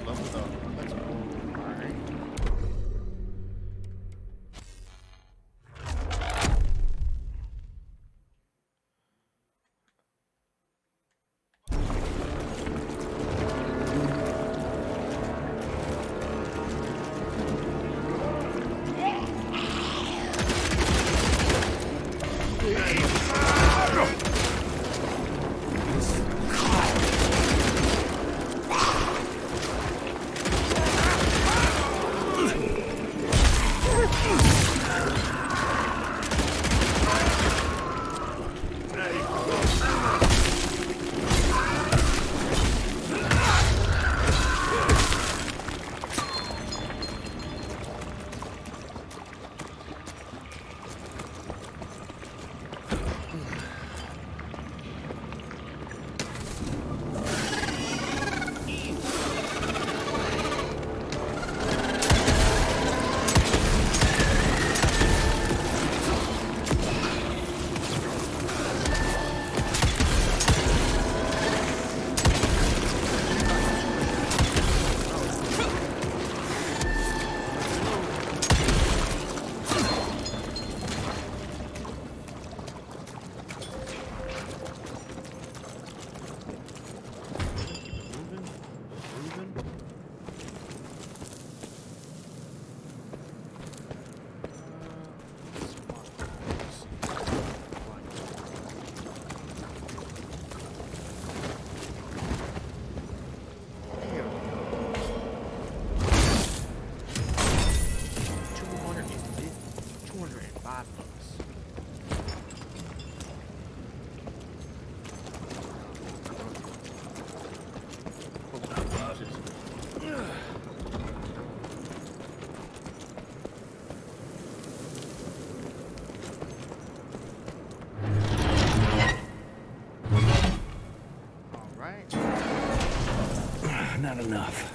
Leveled up. Let's go. Alright. Not enough.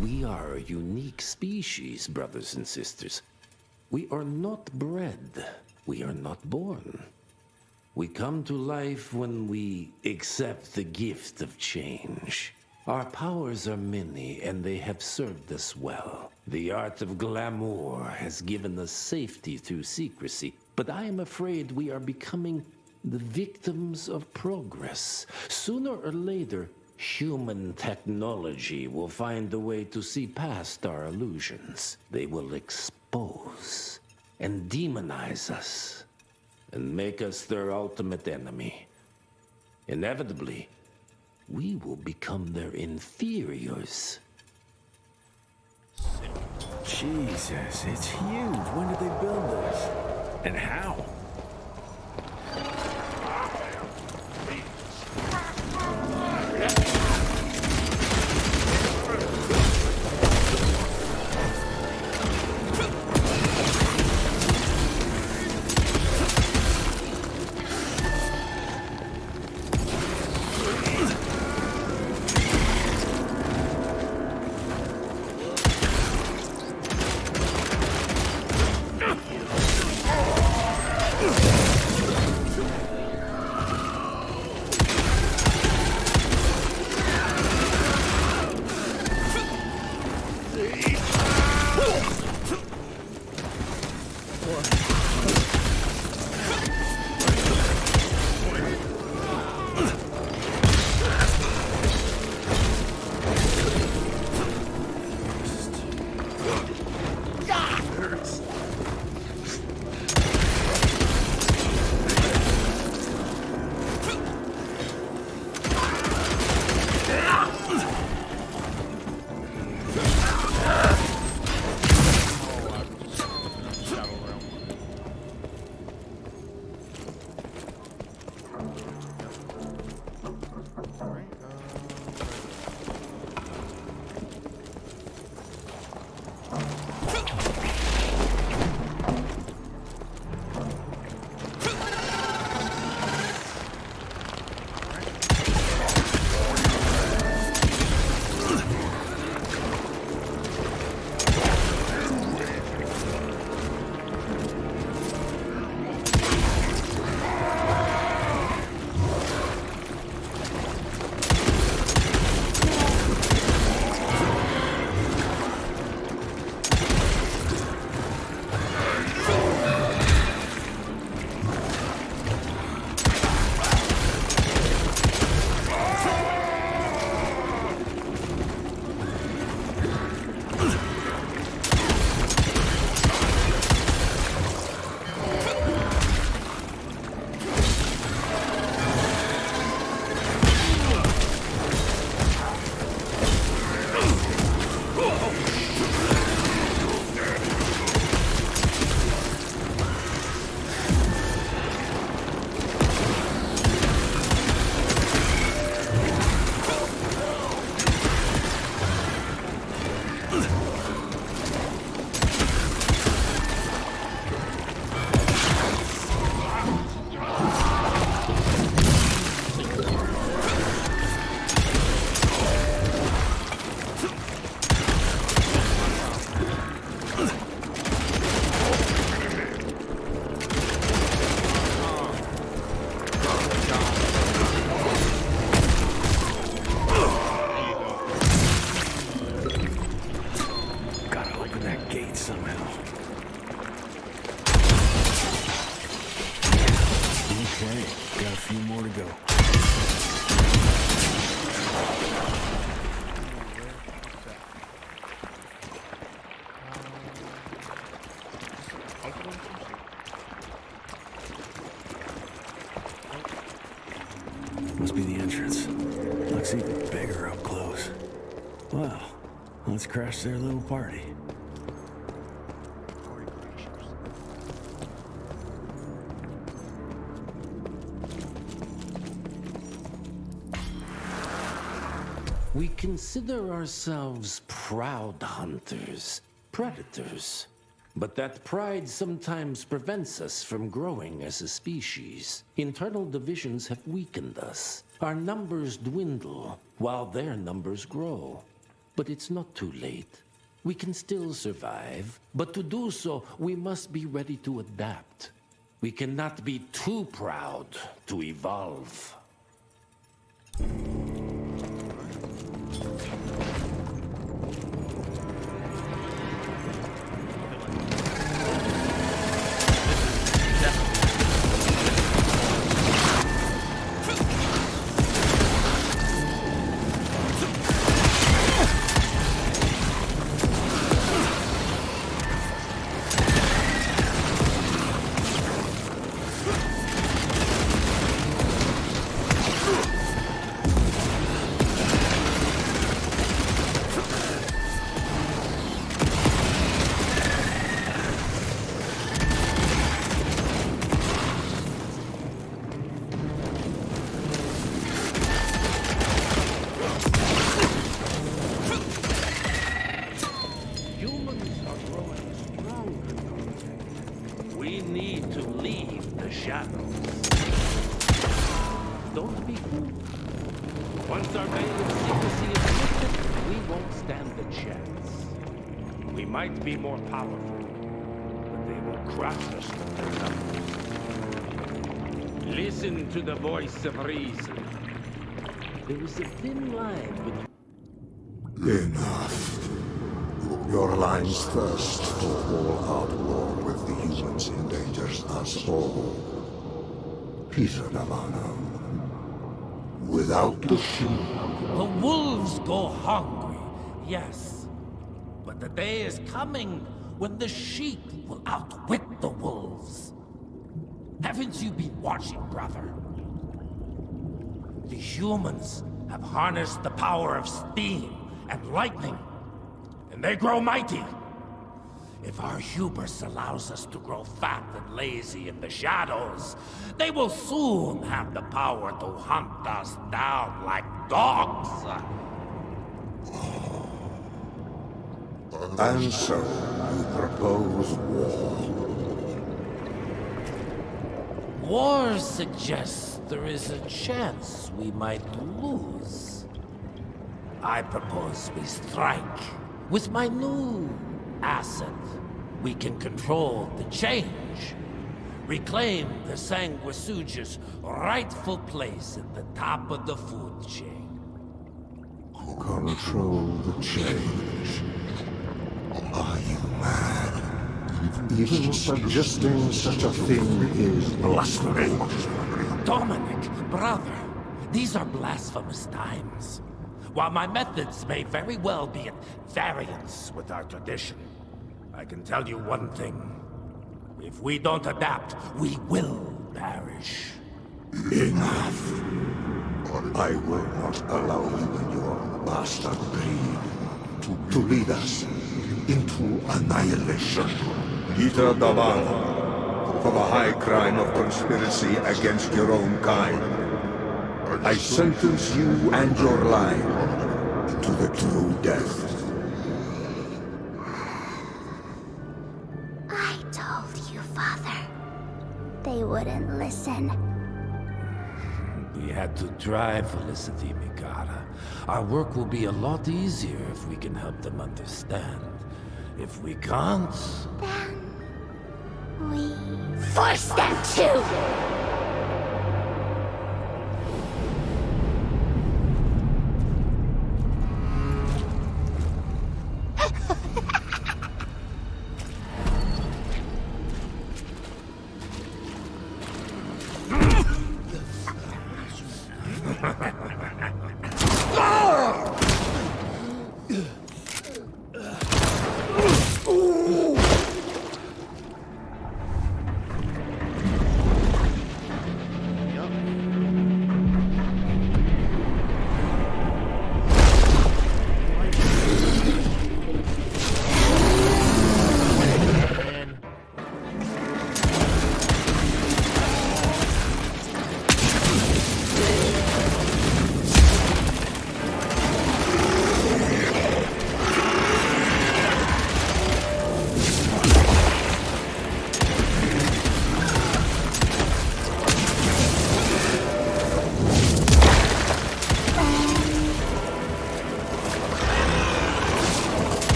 We are a unique species, brothers and sisters. We are not bred. We are not born. We come to life when we accept the gift of change. Our powers are many, and they have served us well. The art of glamour has given us safety through secrecy, but I am afraid we are becoming the victims of progress. Sooner or later, human technology will find a way to see past our illusions. They will expose and demonize us and make us their ultimate enemy. Inevitably, we will become their inferiors. Jesus, it's huge. When did they build this? And how? Alright, Gotta open that gate somehow. Okay, got a few more to go. Must be the entrance. Looks even bigger up close. Wow, let's crash their little party. We consider ourselves proud hunters, predators. But that pride sometimes prevents us from growing as a species. Internal divisions have weakened us. Our numbers dwindle while their numbers grow. But it's not too late. We can still survive, but to do so, we must be ready to adapt. We cannot be too proud to evolve. Humans are growing stronger, don't they? We need to leave the shadows. Don't be fooled. Once our veil of secrecy is lifted, we won't stand a chance. We might be more powerful, but they will crush us with their numbers. Listen to the voice of reason. There is a thin line between... Enough. Your line's thirst for all-out war with the humans endangers us all. Peter Davano. Without the sheep. The wolves go hungry, yes. But the day is coming when the sheep will outwit the wolves. Haven't you been watching, brother? The humans have harnessed the power of steam and lightning, and they grow mighty. If our hubris allows us to grow fat and lazy in the shadows, they will soon have the power to hunt us down like dogs. And so, you propose war. War suggests there is a chance we might lose. I propose we strike. With my new asset, we can control the change. Reclaim the Sanguisuja's rightful place at the top of the food chain. Control the change. Are you mad? Even suggesting such a thing is blasphemy. Dominic, brother, these are blasphemous times. While my methods may very well be at variance with our tradition, I can tell you one thing. If we don't adapt, we will perish. Enough. I will not allow you and your bastard breed to lead us into annihilation. Peter Davan, for the high crime of conspiracy against your own kind, I sentence you and your line to the true death. I told you, Father. They wouldn't listen. We had to try, Felicity Mikata. Our work will be a lot easier if we can help them understand. If we can't... Then... we... force them to!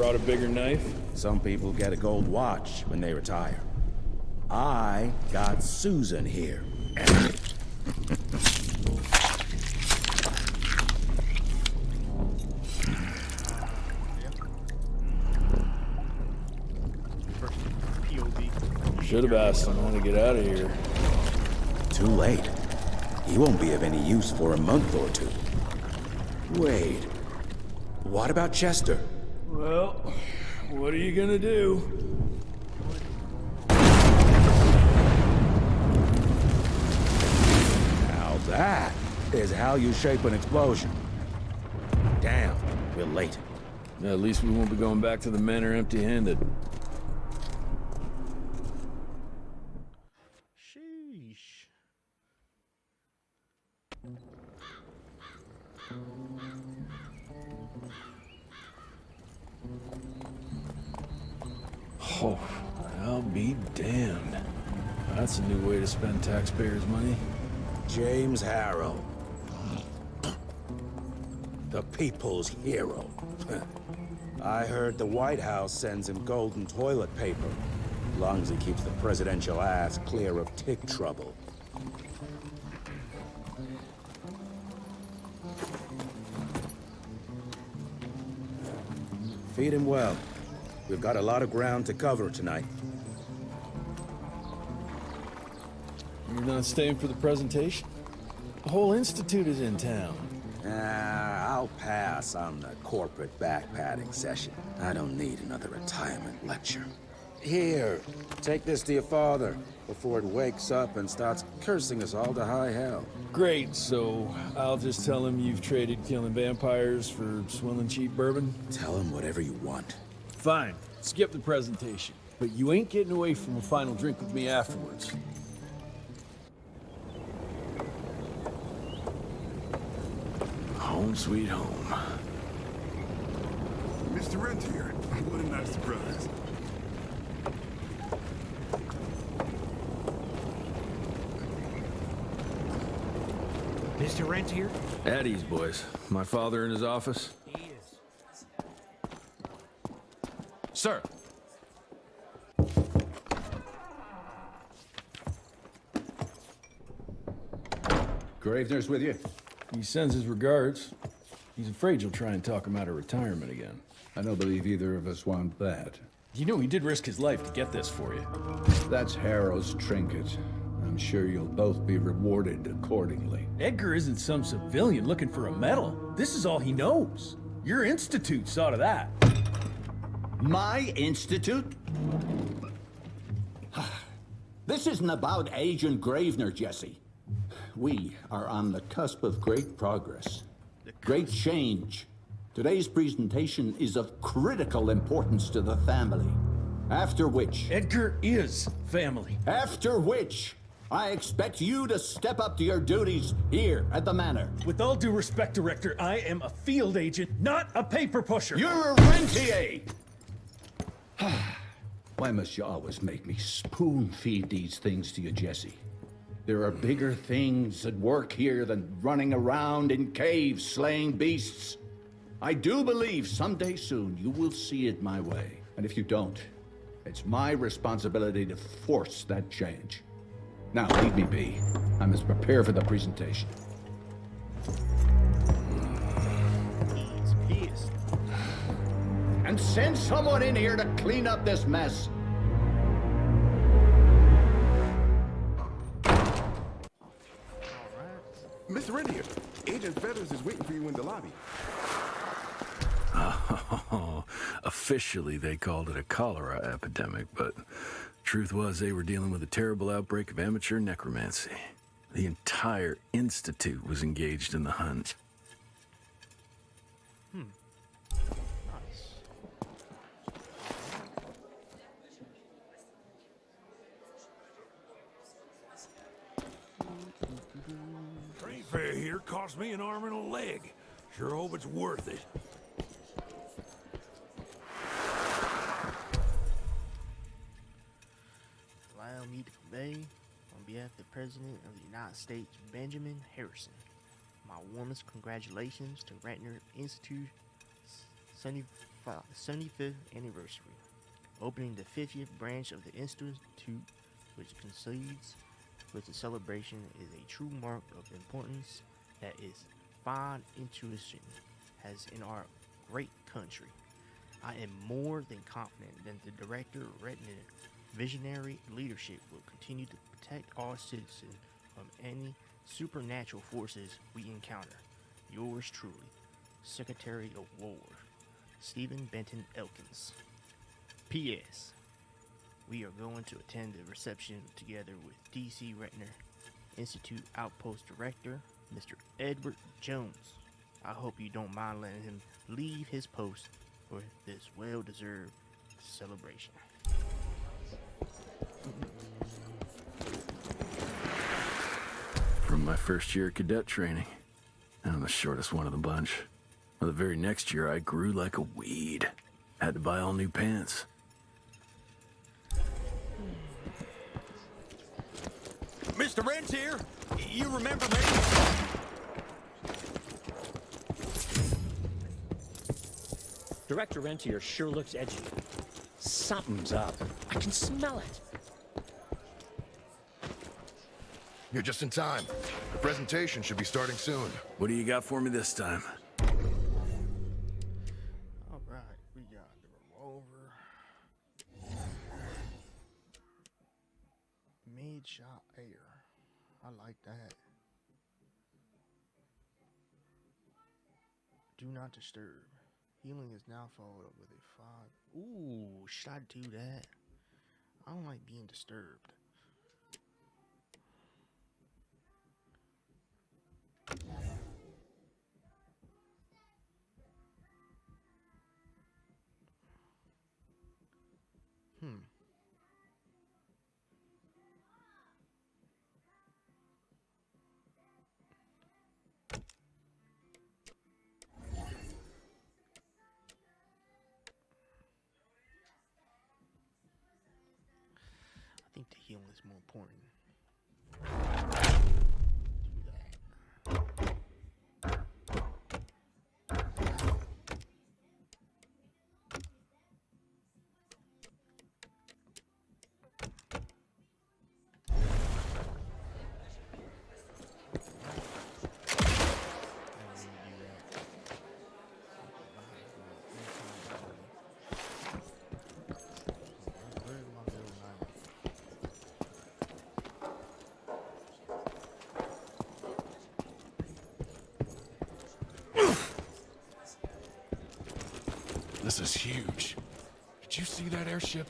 brought a bigger knife? Some people get a gold watch when they retire. I got Susan here. First POV. Should have asked him when to get out of here. Too late. He won't be of any use for a month or two. Wait. What about Chester? Well, what are you gonna do? Now that is how you shape an explosion. Damn, we're late. At least we won't be going back to the manor empty-handed. Sheesh. Oh, I'll be damned. That's a new way to spend taxpayers' money. James Harrow. The people's hero. I heard the White House sends him golden toilet paper, as long as he keeps the presidential ass clear of tick trouble. Feed him well. We've got a lot of ground to cover tonight. You're not staying for the presentation? The whole institute is in town. I'll pass on the corporate backpatting session. I don't need another retirement lecture. Here, take this to your father before it wakes up and starts cursing us all to high hell. Great, so I'll just tell him you've traded killing vampires for swilling cheap bourbon? Tell him whatever you want. Fine, skip the presentation. But you ain't getting away from a final drink with me afterwards. Home sweet home. Mr. Rentier, what a nice surprise. Mr. Rentier? At ease, boys. My father in his office? He is. Sir, Gravener's with you? He sends his regards. He's afraid you'll try and talk him out of retirement again. I don't believe either of us want that. You know he did risk his life to get this for you. That's Harrow's trinket. I'm sure you'll both be rewarded accordingly. Edgar isn't some civilian looking for a medal. This is all he knows. Your institute saw to that. My institute? This isn't about Agent Gravener, Jesse. We are on the cusp of great progress, great change. Today's presentation is of critical importance to the family. After which... Edgar is family. After which, I expect you to step up to your duties here at the manor. With all due respect, Director, I am a field agent, not a paper pusher. You're a rentier! Why must you always make me spoon-feed these things to you, Jesse? There are bigger things at work here than running around in caves slaying beasts. I do believe someday soon you will see it my way. And if you don't, it's my responsibility to force that change. Now, leave me be. I must prepare for the presentation. He's pissed. And send someone in here to clean up this mess. Mr. Rentier, Agent Feathers is waiting for you in the lobby. Oh, officially they called it a cholera epidemic, but truth was they were dealing with a terrible outbreak of amateur necromancy. The entire institute was engaged in the hunt. Nice. Train fare here cost me an arm and a leg. Sure hope it's worth it. Allow me to convey, on behalf of the President of the United States, Benjamin Harrison, my warmest congratulations to Ratner Institute 75th 75th anniversary, opening the 50th branch of the Institute, which coincides with the celebration, is a true mark of importance that is fine intuition has in our great country. I am more than confident that the Director Retinue visionary leadership will continue to protect our citizens from any supernatural forces we encounter. Yours truly, Secretary of War, Stephen Benton Elkins. P.S. We are going to attend the reception together with D.C. Retinue Institute Outpost Director, Mr. Edward Jones. I hope you don't mind letting him leave his post for this well-deserved celebration. From my first year of cadet training, and I'm the shortest one of the bunch. Well, the very next year, I grew like a weed. Had to buy all new pants. Mr. Rentier, you remember me? Director Rentier sure looks edgy. Something's up. I can smell it. You're just in time. The presentation should be starting soon. What do you got for me this time? Alright, we got the revolver. Mid-shot air. I like that. Do not disturb. Healing is now followed up with a 5. Ooh, should I do that? I don't like being disturbed. I think the healing is more important. This is huge. Did you see that airship?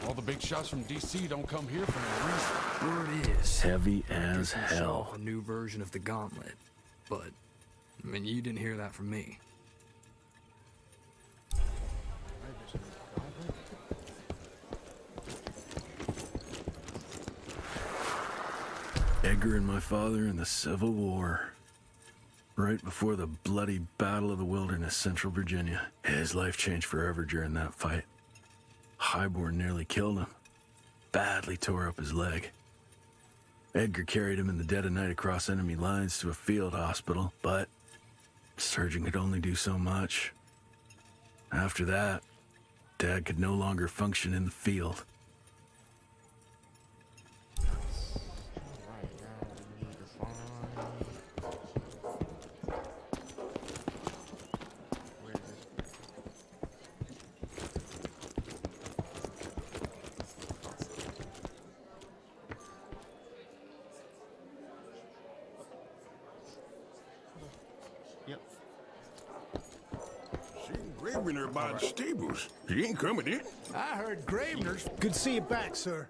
All the big shots from DC don't come here for no reason. Word is Heavy as they can show hell. off a new version of the gauntlet, but I mean, you didn't hear that from me. Edgar and my father in the Civil War. Right before the bloody Battle of the Wilderness, Central Virginia. His life changed forever during that fight. Highborn nearly killed him. Badly tore up his leg. Edgar carried him in the dead of night across enemy lines to a field hospital, but the surgeon could only do so much. After that, Dad could no longer function in the field. Gravener by the stables. He ain't coming in. I heard Gravener's. Good to see you back, sir.